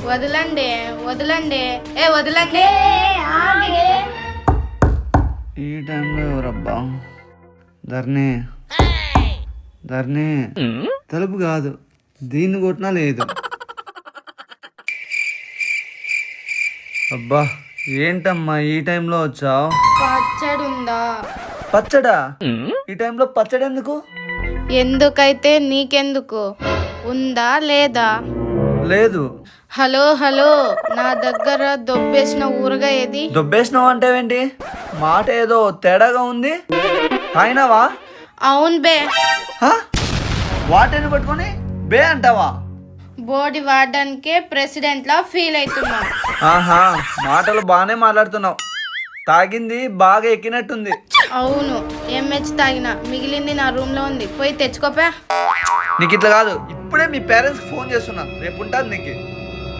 వదలండి వదలండి వదలండి. ఈ టైంలో ఎవరబ్బా? ధర్ని ధర్ని తలుపు కాదు, దీన్ని కొట్టినా లేదు. అబ్బా ఏంటమ్మా ఈ టైంలో వచ్చావు? పచ్చడి ఉందా? పచ్చడా? ఈ టైంలో పచ్చడి ఎందుకు? ఎందుకైతే నీకెందుకు? ఉందా లేదా? లేదు. హలో హలో, నా దగ్గర దొబ్బేసిన ఊరగాయ ఏది? దొబ్బేసినావు అంటే ఏంటి? మాట ఏదో తేడాగా ఉంది. తాగినావా? అవును బే. వాటిని పట్టుకొని బే అంటావా? బోడి వాడడానికే ప్రెసిడెంట్ లా ఫీల్ అవుతున్నా. ఆహా, మాటలు బాగానే మాట్లాడుతున్నావు. తాగింది బాగా ఎక్కినట్టుంది. అవును, ఎంహెచ్ తాగిన, మిగిలింది నా రూమ్ లో ఉంది, పోయి తెచ్చుకోపా. నీకు ఇట్లా కాదు, ఇప్పుడే మీ పేరెంట్స్కి ఫోన్ చేస్తున్నా, రేపు ఉంటుంది నీకు.